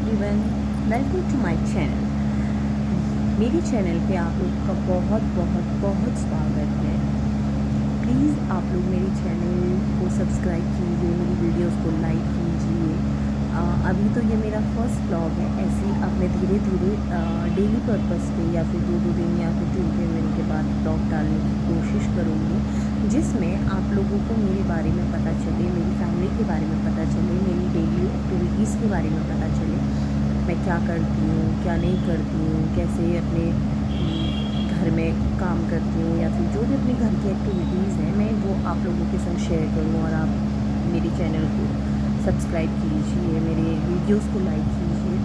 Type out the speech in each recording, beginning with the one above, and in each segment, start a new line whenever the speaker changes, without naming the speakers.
Everyone, welcome to my channel. मेरे channel पे आप लोग का बहुत बहुत बहुत स्वागत है। प्लीज़ आप लोग मेरे चैनल को सब्सक्राइब कीजिए, मेरी वीडियोस को लाइक कीजिए। अभी तो ये मेरा फर्स्ट ब्लॉग है, ऐसे ही अब मैं धीरे धीरे डेली पर्पस पे या फिर 2-2 दिन या फिर 3 दिन के बाद ब्लॉग डालने की कोशिश करूँगी, जिसमें आप लोगों को मेरे बारे में पता चले, मेरी फैमिली के बारे में पता चले, मेरी डेली एक्टिविटीज़ के बारे में पता चले। मैं क्या करती हूँ, क्या नहीं करती हूँ, कैसे अपने घर में काम करती हूँ, या फिर जो भी अपने घर की एक्टिविटीज़ हैं मैं वो आप लोगों के साथ शेयर करूँ। और आप मेरे चैनल को सब्सक्राइब कीजिए, मेरे वीडियोस को लाइक कीजिए।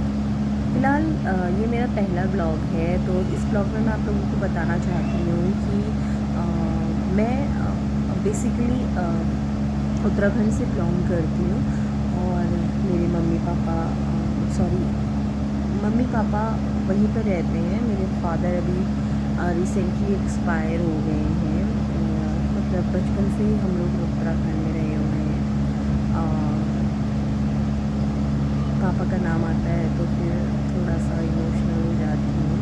फ़िलहाल ये मेरा पहला ब्लॉग है, तो इस ब्लॉग में मैं आप लोगों को बताना चाहती हूँ कि मैं बेसिकली उत्तराखंड से बिलोंग करती हूँ। और मेरे मम्मी पापा वहीं पर रहते हैं। मेरे फादर अभी रिसेंटली एक्सपायर हो गए हैं। मतलब बचपन से ही हम लोग उत्तराखंड में रहे हुए हैं। पापा का नाम आता है तो फिर थोड़ा सा इमोशनल हो जाती हूँ।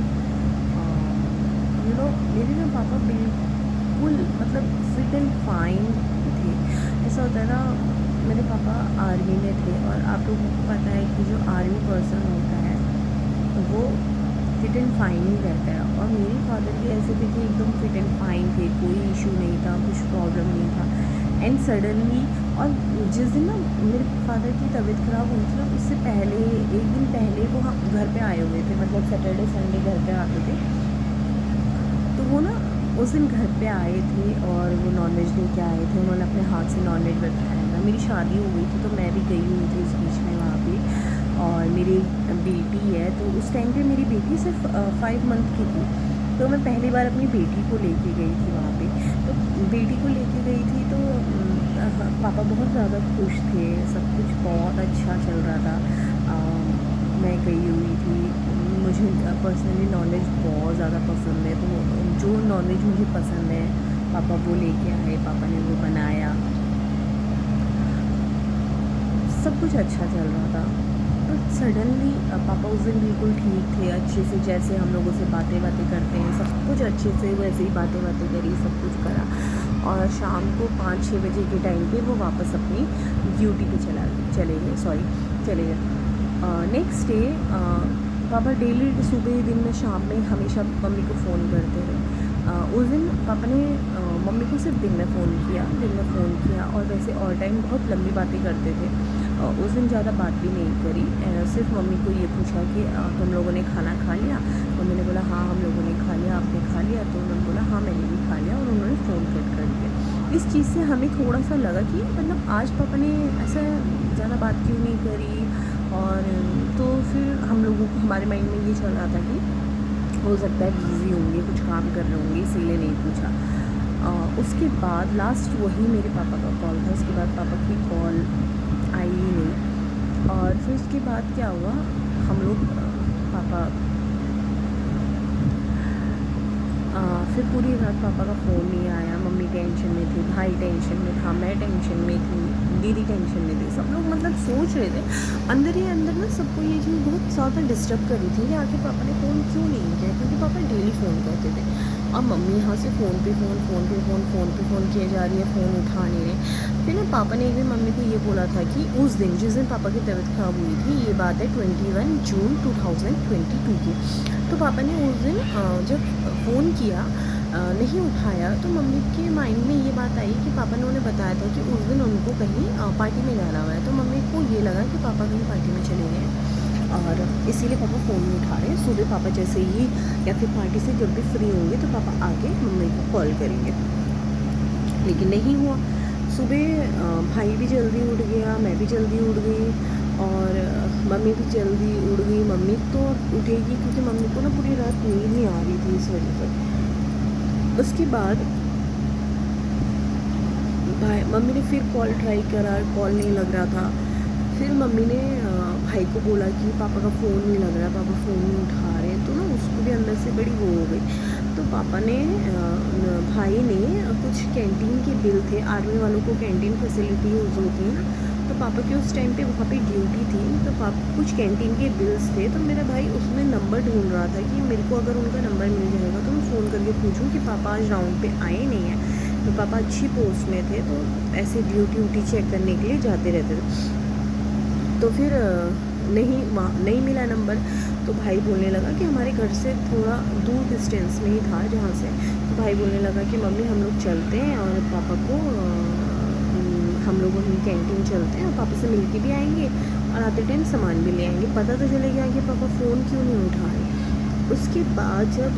मेरे ना पापा बिल्कुल मतलब फिट एंड फाइन थे। ऐसा होता है ना, मेरे पापा आर्मी में थे और आप लोगों को पता है कि जो आर्मी पर्सन होता है वो फिट एंड फाइन ही रहता है। और मेरे फादर भी ऐसे थे कि एकदम फिट एंड फाइन थे, कोई इशू नहीं था, कुछ प्रॉब्लम नहीं था। एंड सडनली, और जिस दिन ना मेरे फादर की तबीयत ख़राब हुई थी ना, उससे पहले एक दिन पहले वो घर पे आए हुए थे। मतलब सैटरडे संडे घर पे आते थे, तो वो ना उस दिन घर पे आए थे और वो नॉनवेज लेके आए थे। उन्होंने अपने हाथ से नॉनवेज बनाया था। मेरी शादी हो गई थी तो मैं भी गई हुई थी इस बीच में वहाँ पे। और मेरी बेटी है, तो उस टाइम पे मेरी बेटी सिर्फ 5 मंथ की थी। तो मैं पहली बार अपनी बेटी को लेके गई थी वहाँ पे। तो बेटी को लेके गई थी तो पापा बहुत ज़्यादा खुश थे, सब कुछ बहुत अच्छा चल रहा था। मैं गई हुई थी। मुझे पर्सनली नॉनवेज बहुत ज़्यादा पसंद है, तो जो नॉनवेज मुझे पसंद है पापा वो लेके आए, पापा ने वो बनाया, सब कुछ अच्छा चल रहा था। तो सडनली पापा उस दिन बिल्कुल ठीक थे, अच्छे से, जैसे हम लोगों से बातें करते हैं, सब कुछ अच्छे से वैसे ही बातें करी, सब कुछ करा। और शाम को 5-6 बजे के टाइम पे वो वापस अपनी ड्यूटी पे चले गए। नेक्स्ट डे पापा डेली सुबह दिन में शाम में हमेशा मम्मी को फ़ोन करते रहे। उस दिन पापा ने मम्मी को सिर्फ दिन में फ़ोन किया और वैसे और टाइम बहुत लंबी बातें करते थे। उस दिन ज़्यादा बात भी नहीं करी। सिर्फ मम्मी को ये पूछा कि तुम लोगों ने खाना खा लिया? मम्मी ने बोला हाँ हम लोगों ने खा लिया। आपने खा लिया? तो उन्होंने बोला हाँ मैंने भी खा लिया। और उन्होंने फ़ोन कट कर दिया। इस चीज़ से हमें थोड़ा सा लगा कि मतलब आज पापा ने ऐसा ज़्यादा बात क्यों नहीं करी। और तो फिर हम लोगों को, हमारे माइंड में ये चल रहा था कि हो सकता है बिज़ी होंगे, कुछ काम कर रहे होंगे, इसीलिए नहीं पूछा। उसके बाद लास्ट वही मेरे पापा का कॉल था। उसके बाद पापा की कॉल आई ही नहीं। और फिर उसके बाद क्या हुआ, हम लोग पापा फिर पूरी रात पापा का फ़ोन नहीं आया। मम्मी टेंशन में थी, भाई टेंशन में था, मैं टेंशन में थी, दीदी टेंशन में थी। सब लोग मतलब सोच रहे थे अंदर ही अंदर ना, सबको ये चीज़ बहुत ज़्यादा डिस्टर्ब कर रही थी कि आखिर पापा ने फ़ोन क्यों नहीं किया, क्योंकि पापा डेली फ़ोन करते थे। अब मम्मी यहाँ से फ़ोन पे फ़ोन किए जा रही है, फ़ोन उठा नहीं रहे। फिर ना पापा ने एक दिन मम्मी को ये बोला था कि उस दिन जिस दिन पापा की तबीयत ख़राब हुई थी, ये बात है 21 जून 2022 की। तो पापा ने उस दिन जब फ़ोन किया नहीं उठाया, तो मम्मी के माइंड में ये बात आई कि पापा ने उन्हें बताया था कि उस दिन उनको कहीं पार्टी में जाना हुआ है। तो मम्मी को ये लगा कि पापा कहीं पार्टी में चले गए हैं और इसीलिए पापा फ़ोन नहीं उठा रहे हैं। सुबह पापा जैसे ही या फिर पार्टी से जब भी फ्री होंगे तो पापा आके मम्मी को कॉल करेंगे। लेकिन नहीं हुआ। सुबह भाई भी जल्दी उठ गया, मैं भी जल्दी उठ गई और मम्मी भी जल्दी उठ गई। मम्मी तो उठेगी क्योंकि मम्मी को ना पूरी रात नींद नहीं आ रही थी इस वजह से। उसके बाद मम्मी ने फिर कॉल ट्राई करा, कॉल नहीं लग रहा था। फिर मम्मी ने भाई को बोला कि पापा का फ़ोन नहीं लग रहा, पापा फ़ोन नहीं उठा रहे। तो ना उसको भी अंदर से बड़ी वो हो गई। तो पापा ने भाई ने कुछ कैंटीन के बिल थे, आर्मी वालों को कैंटीन फैसिलिटी यूज़ होती है, तो पापा की उस टाइम पे वहाँ पे ड्यूटी थी, तो पापा कुछ कैंटीन के बिल्स थे, तो मेरा भाई उसमें नंबर ढूंढ रहा था कि मेरे को अगर उनका नंबर मिल जाएगा तो मैं फ़ोन करके पूछूं कि पापा आज राउंड पे आए नहीं हैं। तो पापा अच्छी पोस्ट में थे, तो ऐसे ड्यूटी चेक करने के लिए जाते रहते थे। तो फिर नहीं वहाँ नहीं मिला नंबर, तो भाई बोलने लगा कि हमारे घर से थोड़ा दूर डिस्टेंस में ही था जहाँ से। तो भाई बोलने लगा कि मम्मी हम लोग चलते हैं और पापा को हम लोग वहीं कैंटीन चलते हैं और पापा से मिल के भी आएंगे और आते टाइम सामान भी ले आएंगे, पता तो चले गया कि पापा फ़ोन क्यों नहीं उठा रहे। उसके बाद जब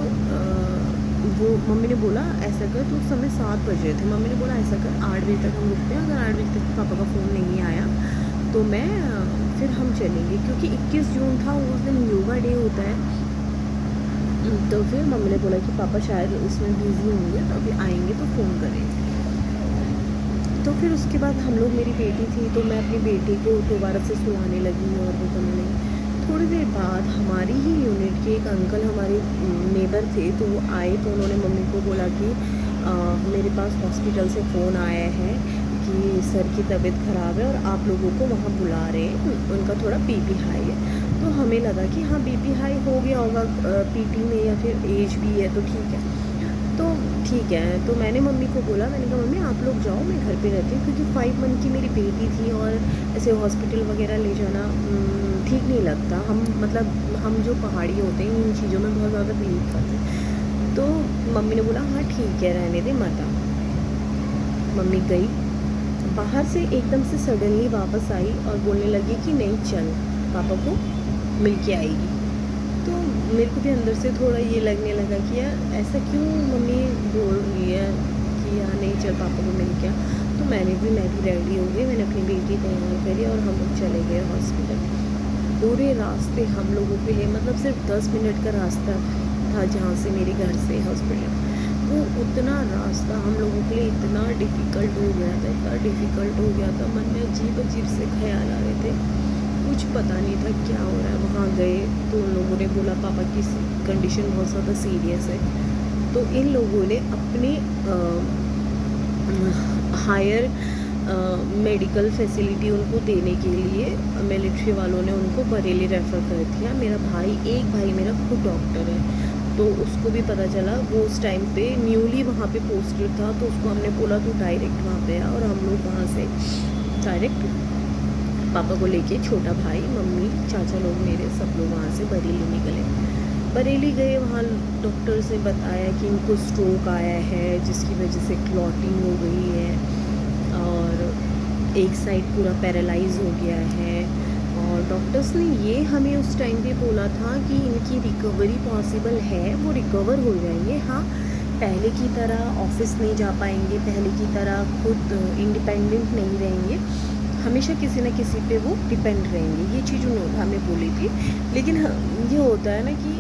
वो मम्मी ने बोला ऐसा कर, तो उस समय 7 बज रहे थे, मम्मी ने बोला ऐसा कर 8 बजे तक हम रुकते हैं, अगर 8 बजे तक पापा का फ़ोन नहीं आया तो मैं फिर हम चलेंगे, क्योंकि 21 जून था उस दिन योगा डे होता है। तो फिर मम्मी ने बोला कि पापा शायद उसमें बिज़ी होंगे, तो अभी आएंगे तो फ़ोन करेंगे। तो फिर उसके बाद हम लोग, मेरी बेटी थी तो मैं अपनी बेटी को दोबारा से सुलाने लगी और वो करने लगी। थोड़ी देर बाद हमारी ही यूनिट के एक अंकल हमारे नेबर थे, तो वो आए, तो उन्होंने मम्मी को बोला कि मेरे पास हॉस्पिटल से फ़ोन आया है कि सर की तबीयत ख़राब है और आप लोगों को वहाँ बुला रहे हैं, उनका थोड़ा बीपी हाई है। तो हमें लगा कि हाँ बीपी हाई हो गया होगा पीटी में, या फिर एज भी है तो ठीक है। तो ठीक है, तो मैंने मम्मी को बोला, मैंने कहा मम्मी आप लोग जाओ, मैं घर पे रहती हूँ, क्योंकि 5 मंथ की मेरी बेटी थी और ऐसे हॉस्पिटल वगैरह ले जाना ठीक नहीं लगता। हम जो पहाड़ी होते हैं इन चीज़ों में बहुत ज़्यादा बिलीव करते हैं। तो मम्मी ने बोला हाँ ठीक है रहने दे मत आ। मम्मी गई बाहर से, एकदम से सडनली वापस आई और बोलने लगी कि नहीं चल, पापा को मिल के आएगी। तो मेरे को भी अंदर से थोड़ा ये लगने लगा कि यार ऐसा क्यों मम्मी बोल रही है कि यार नहीं चल पापा को मिल के आ। तो मैं भी रेडी हो गई, मैंने अपनी बेटी तैयार करी और हम लोग चले गए हॉस्पिटल। पूरे रास्ते हम लोगों के लिए सिर्फ 10 मिनट का रास्ता था जहाँ से मेरे घर से हॉस्पिटल, वो उतना रास्ता हम लोगों के लिए इतना डिफ़िकल्ट हो गया था, इतना डिफ़िकल्ट हो गया था, मन में अजीब अजीब से ख्याल आ रहे थे, कुछ पता नहीं था क्या हो रहा है। वहाँ गए तो उन लोगों ने बोला पापा की कंडीशन बहुत ज़्यादा सीरियस है। तो इन लोगों ने अपने हायर मेडिकल फैसिलिटी उनको देने के लिए मिलिट्री वालों ने उनको बरेली रेफ़र कर दिया। एक भाई मेरा खुद डॉक्टर है, तो उसको भी पता चला, वो उस टाइम पे न्यूली वहाँ पे पोस्टेड था, तो उसको हमने बोला तू डायरेक्ट वहाँ पे आ, और हम लोग वहाँ से डायरेक्ट पापा को लेके, छोटा भाई, मम्मी, चाचा लोग मेरे, सब लोग वहाँ से बरेली निकले। बरेली गए, वहाँ डॉक्टर से बताया कि इनको स्ट्रोक आया है जिसकी वजह से क्लॉटिंग हो गई है और एक साइड पूरा पैरालाइज हो गया है। और डॉक्टर्स ने ये हमें उस टाइम पे बोला था कि इनकी रिकवरी पॉसिबल है, वो रिकवर हो जाएंगे। हाँ पहले की तरह ऑफिस नहीं जा पाएंगे, पहले की तरह खुद इंडिपेंडेंट नहीं रहेंगे, हमेशा किसी न किसी पे वो डिपेंड रहेंगे, ये चीज़ उन्होंने हमें बोली थी। लेकिन ये होता है ना कि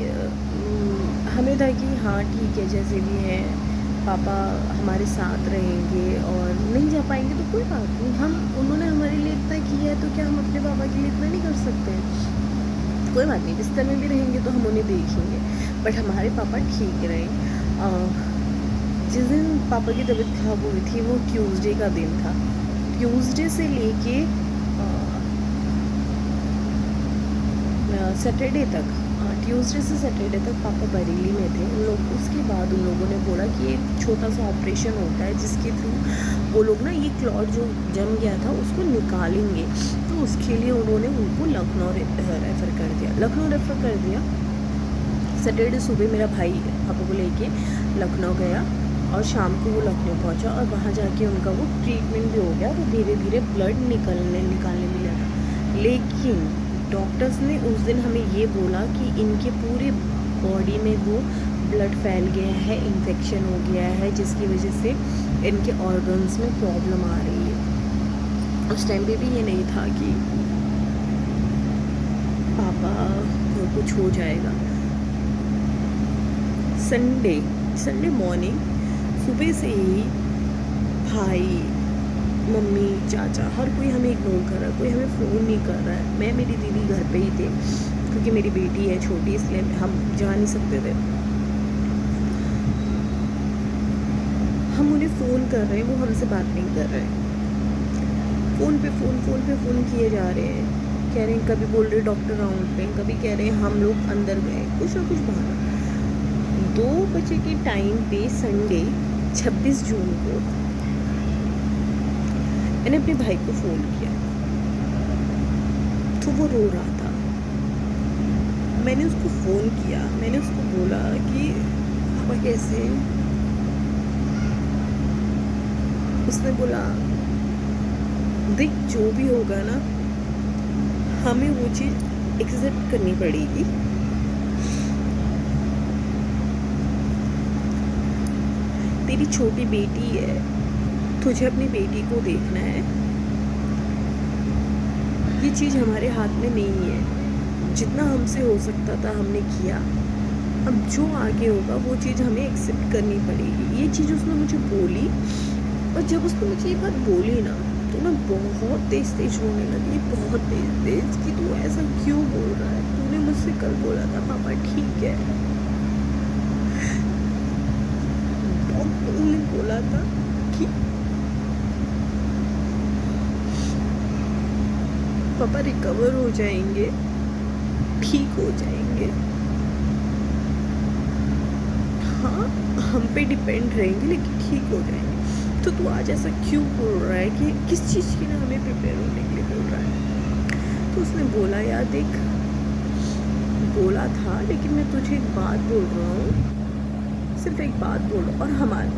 हमें था कि हाँ ठीक है जैसे भी है पापा हमारे साथ रहेंगे, और नहीं जा पाएंगे तो कोई बात नहीं, उन्होंने हमारे लिए इतना किया है तो क्या हम अपने पापा के लिए इतना नहीं कर सकते हैं। कोई बात नहीं, बिस्तर में भी रहेंगे तो हम उन्हें देखेंगे, बट हमारे पापा ठीक रहे। जिस दिन पापा की तबीयत खराब हुई थी वो ट्यूसडे का दिन था। ट्यूसडे से लेके सैटरडे तक, ट्यूसडे से सैटरडे तक पापा बरेली में थे। उसके बाद उन लोगों ने बोला कि एक छोटा सा ऑपरेशन होता है जिसके थ्रू वो लोग ना ये क्लॉट जो जम गया था उसको निकालेंगे, तो उसके लिए उन्होंने उनको लखनऊ रेफ़र कर दिया। सैटरडे सुबह मेरा भाई पापा को लेके लखनऊ गया और शाम को वो लखनऊ पहुंचा, और वहाँ जाके उनका वो ट्रीटमेंट भी हो गया, तो धीरे धीरे ब्लड निकालने में लगा। लेकिन डॉक्टर्स ने उस दिन हमें ये बोला कि इनके पूरे बॉडी में वो ब्लड फैल गया है, इन्फेक्शन हो गया है, जिसकी वजह से इनके ऑर्गन्स में प्रॉब्लम आ रही है। उस टाइम पे भी ये नहीं था कि पापा को कुछ हो जाएगा। संडे मॉर्निंग सुबह से ही भाई, मम्मी, चाचा, हर कोई हमें इग्नोर कर रहा है, कोई हमें फ़ोन नहीं कर रहा है। मैं, मेरी दीदी घर पे ही थे क्योंकि मेरी बेटी है छोटी, इसलिए हम जा नहीं सकते थे। हम उन्हें फ़ोन कर रहे हैं, वो हमसे बात नहीं कर रहे हैं। फ़ोन पे फ़ोन किए जा रहे हैं। कह रहे हैं, कभी बोल रहे डॉक्टर राउंड पे, कभी कह रहे हैं हम लोग अंदर गए, कुछ ना कुछ बहाना। 2 बजे के टाइम पे संडे 26 जून को मैंने अपने भाई को फ़ोन किया, तो वो रो रहा था। मैंने उसको फ़ोन किया, मैंने उसको बोला कि पापा कैसे हैं? उसने बोला देख जो भी होगा ना, हमें वो चीज़ एक्सेप्ट करनी पड़ेगी। तेरी छोटी बेटी है, तुझे अपनी बेटी को देखना है। ये चीज़ हमारे हाथ में नहीं है। जितना हमसे हो सकता था हमने किया। अब जो आगे होगा वो चीज़ हमें एक्सेप्ट करनी पड़ेगी। ये चीज़ उसने मुझे बोली, और जब उसने मुझे ये बात बोली ना, तो मैं बहुत तेज़ रोने लगी, बहुत तेज़ कि तू ऐसा क्यों बोल रहा है? तूने मुझसे कल बोला था पापा ठीक है। डॉक्टर ने बोला था कि पापा रिकवर हो जाएंगे, ठीक हो जाएंगे। हाँ, हम पे डिपेंड रहेंगे लेकिन ठीक हो जाएंगे। तो तू आज ऐसा क्यों बोल रहा है कि किस चीज़ के लिए हमें प्रिपेयर होने के लिए बोल रहा है? तो उसने बोला यार देख, बोला था लेकिन मैं तुझे एक बात बोल रहा हूँ, सिर्फ एक बात बोल। और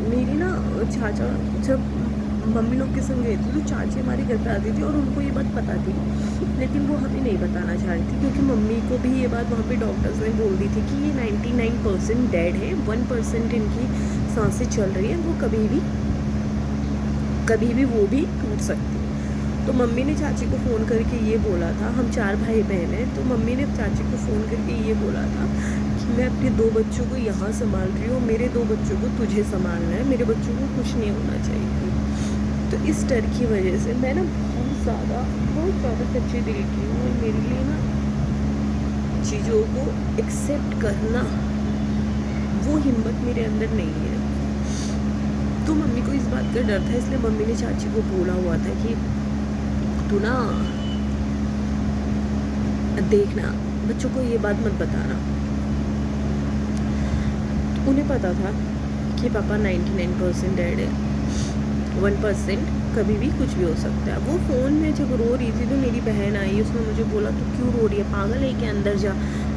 मेरी ना चाचा जब मम्मी लोग के संग गई थी, तो चाची हमारे घर पे आती थी और उनको ये बात पता थी, लेकिन वो हमें नहीं बताना चाह रही थी, क्योंकि मम्मी को भी ये बात वहाँ पे डॉक्टर्स ने बोल दी थी कि ये 99% डेड है, 1% इनकी सांसें चल रही है, वो कभी भी वो भी टूट सकती है। तो मम्मी ने चाची को फ़ोन करके ये बोला था, हम 4 भाई बहन हैं, तो मम्मी ने चाची को फ़ोन करके ये बोला था कि मैं अपने 2 बच्चों को यहाँ संभाल रही हूँ, मेरे 2 बच्चों को तुझे संभालना है, मेरे बच्चों को कुछ नहीं होना चाहिए। तो इस डर की वजह से मैं ना बहुत ज़्यादा कच्चे दिल की हूँ, और मेरे लिए ना चीज़ों को एक्सेप्ट करना वो हिम्मत मेरे अंदर नहीं है। तो मम्मी को इस बात का डर था, इसलिए मम्मी ने चाची को बोला हुआ था कि तू ना देखना, बच्चों को ये बात मत बताना। तो उन्हें पता था कि पापा 99% डेड है, 1% कभी भी कुछ भी हो सकता है। वो फ़ोन में जब रो रही थी तो मेरी बहन आई, उसने मुझे बोला तू क्यों रो रही है, पागल है कि अंदर जा,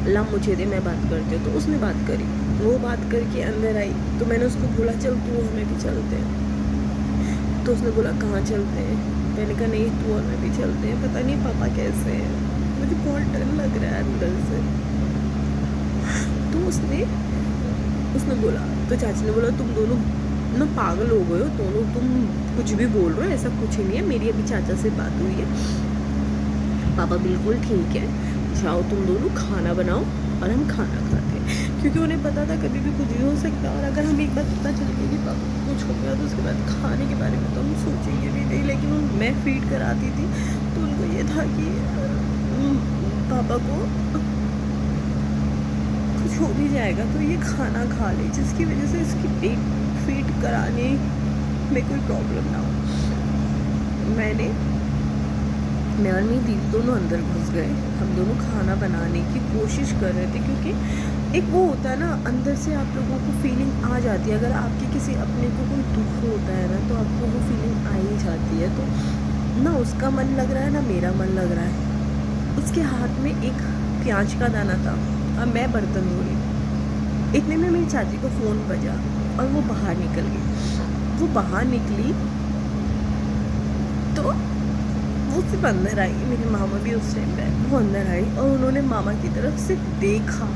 ला मुझे दे, मैं बात करती हूँ। तो उसने बात करी, वो बात करके अंदर आई, तो मैंने उसको बोला चल तू हमें भी चलते हैं। तो उसने बोला कहाँ चलते हैं? मैंने कहा नहीं तू और मैं भी चलते हैं, पता नहीं पापा कैसे हैं, मुझे बहुत डर लग रहा है अंदर से। तो उसने बोला, तो चाची ने बोला तुम दोनों ना पागल हो गए हो दोनों, तुम कुछ भी बोल रहे हो, ऐसा कुछ ही नहीं है। मेरी अभी चाचा से बात हुई है, पापा बिल्कुल ठीक है, जाओ तुम दोनों खाना बनाओ और हम खाना खाते हैं। क्योंकि उन्हें पता था कभी भी कुछ भी हो सकता है, और अगर हमें एक बार पता चल गया कि पापा को कुछ हो गया तो उसके बाद खाने के बारे में तो हम सोचेंगे भी नहीं। लेकिन मैं फीड कराती थी, तो उनको ये था कि पापा को कुछ हो भी जाएगा तो ये खाना खा ले, जिसकी वजह से इसकी पेट फीड कराने में कोई प्रॉब्लम ना हो। मैं और मेरी दीदी दोनों अंदर घुस गए, हम दोनों खाना बनाने की कोशिश कर रहे थे, क्योंकि एक वो होता है ना अंदर से आप लोगों को फीलिंग आ जाती है, अगर आपके किसी अपने को कोई दुख होता है ना, तो आपको वो फीलिंग आ ही जाती है। तो ना उसका मन लग रहा है ना मेरा मन लग रहा है। उसके हाथ में एक प्याज का दाना था और मैं बर्तन धो रही। इतने में मेरी चाची को फ़ोन बजा और वो बाहर निकल गई। वो बाहर निकली तो वो सिर्फ अंदर आई, मेरे मामा भी उस टाइम पे, वो अंदर आई और उन्होंने मामा की तरफ सिर्फ देखा।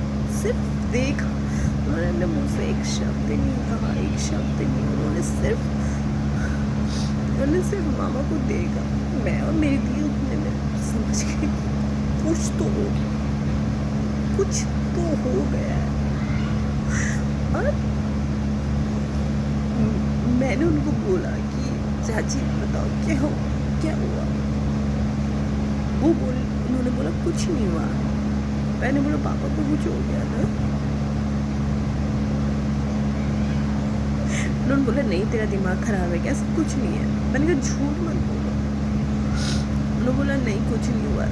उन्होंने अपने मुँह से एक शब्द नहीं कहा, एक शब्द नहीं। उन्होंने सिर्फ मामा को देखा। मैं और मेरी दी उतने में समझ गई कुछ तो हो गया है। और मैंने उनको बोला कि चाची बताओ क्या हुआ? उन्होंने बोला कुछ नहीं हुआ। मैंने बोला पापा को कुछ हो गया ना? उन्होंने बोला नहीं तेरा दिमाग खराब है क्या, ऐसा कुछ नहीं है। मैंने कहा झूठ मत बोलो। उन्होंने बोला नहीं कुछ नहीं हुआ।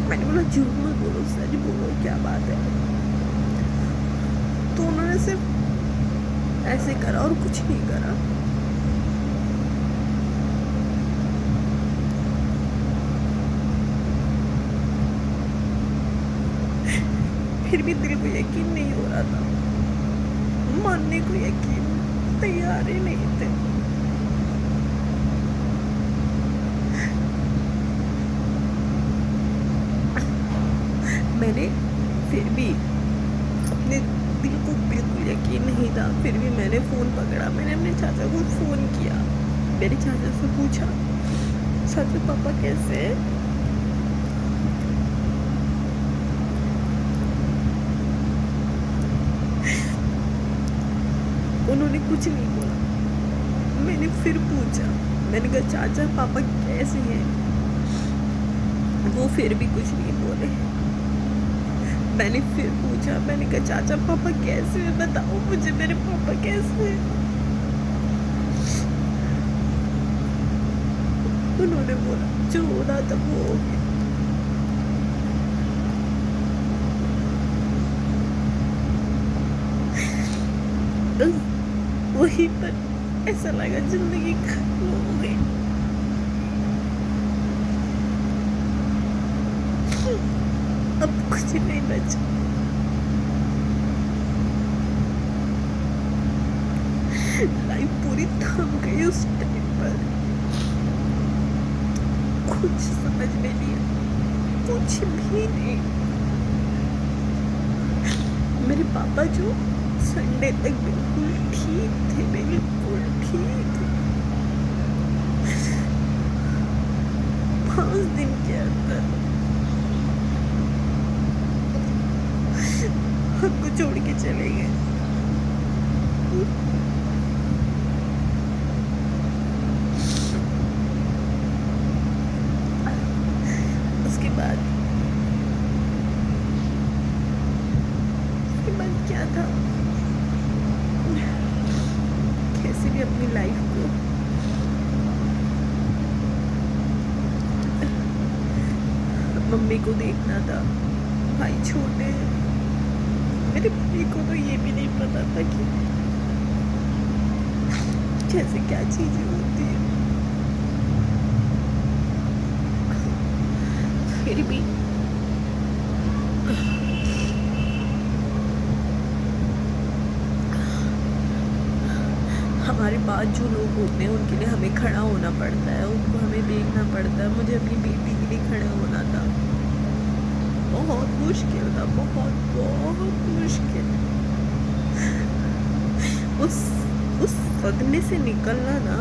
मैंने बोला झूठ मत बोलो, सच बोलो क्या बात है। तो उन्होंने सिर्फ ऐसे करा और कुछ नहीं करा। फिर भी दिल को यकीन नहीं हो रहा था, मानने को यकीन तैयार ही नहीं थे। मैंने फिर भी अपने दिल को बिल्कुल यकीन नहीं था, फिर भी मैंने फ़ोन पकड़ा। मैंने अपने चाचा को फ़ोन किया। मेरे चाचा से पूछा, चाचा पापा कैसे हैं? उन्होंने कुछ नहीं बोला। मैंने फिर पूछा, मैंने कहा चाचा पापा कैसे हैं? वो फिर भी कुछ नहीं बोले। मैंने फिर पूछा, मैंने कहा चाचा पापा कैसे हैं, बताओ मुझे मेरे पापा कैसे हैं? उन्होंने बोला जो होना था वो हो गया। बस वहीं पर ऐसा लगा जिंदगी खत्म हो गई। अब कुछ नहीं बचा। लाइफ पूरी थम गई उस टाइम पर। कुछ समझ में नहीं आया, कुछ भी नहीं। मेरे पापा जो संडे तक बिल्कुल ठीक थे, बिल्कुल ठीक। 5 दिन के अंदर हमको छोड़ के चले गए। उसके बाद क्या था, कैसे भी अपनी लाइफ को मम्मी को देखना था, भाई छोटे हैं। मेरे भाई को तो ये भी नहीं पता था कि कैसे क्या चीजें होती है। फिर भी हमारे पास जो लोग होते हैं उनके लिए हमें खड़ा होना पड़ता है, उनको हमें देखना पड़ता है। मुझे अपनी बेटी के लिए खड़ा होना था। बहुत मुश्किल था, बहुत बहुत मुश्किल। उस सदमे से निकलना ना,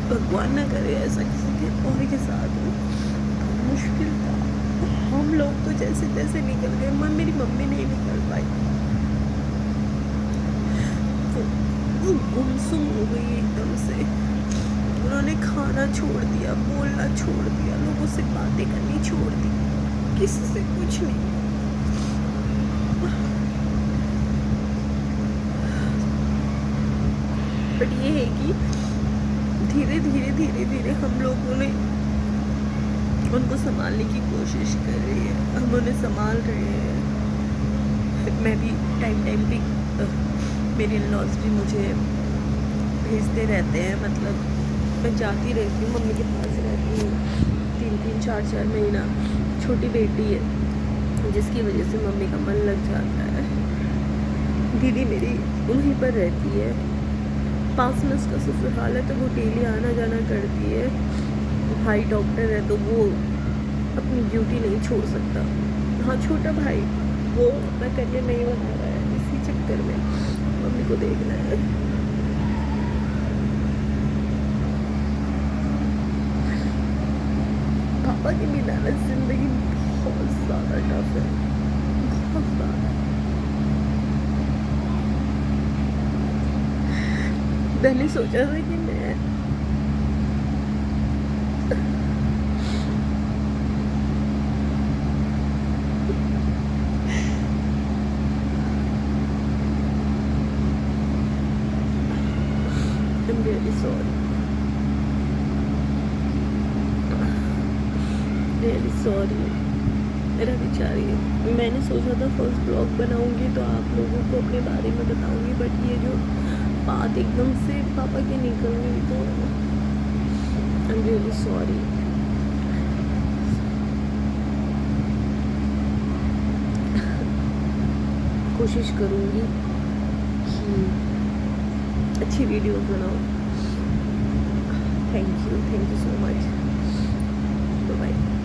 भगवान ना करे ऐसा किसी के और के साथ हो, मुश्किल था। हम लोग तो जैसे तैसे निकल गए, मेरी मम्मी नहीं निकल पाई। वो गुमसुम हो गई एकदम से। उन्होंने खाना छोड़ दिया, बोलना छोड़ दिया, लोगों से बातें करनी छोड़ दी, किसी से कुछ नहीं। बट ये है कि धीरे धीरे हम लोगों ने उनको संभालने की कोशिश कर रही है, हम उन्हें संभाल रहे हैं। मैं भी टाइम पे मेरे इन-लॉज़ भी मुझे भेजते रहते हैं, मतलब मैं जाती रहती हूँ, मम्मी के पास रहती हूँ 3-3 4-4 महीना। छोटी बेटी है जिसकी वजह से मम्मी का मन लग जाता है। दीदी मेरी वहीं पर रहती है, पास में उसका ससुराल है, तो वो डेली आना जाना करती है। भाई डॉक्टर है तो वो अपनी ड्यूटी नहीं छोड़ सकता। हाँ छोटा भाई वो अपना करियर नहीं बना रहा है, इसी चक्कर में मम्मी को देखना है। पापा के बिना ना जिंदगी बहुत ज़्यादा टफ है, बहुत ज़्यादा। मैंने सोचा था कि मैं I'm really sorry। सॉरी मेरा बेचारी। मैंने सोचा था फर्स्ट ब्लॉग बनाऊंगी तो आप लोगों को अपने बारे में बताऊंगी, बट ये जो बात एकदम से पापा की निकल गई तो आई एम रियली सॉरी। कोशिश करूंगी कि अच्छी वीडियोस बनाऊं। Thank you so much. Bye.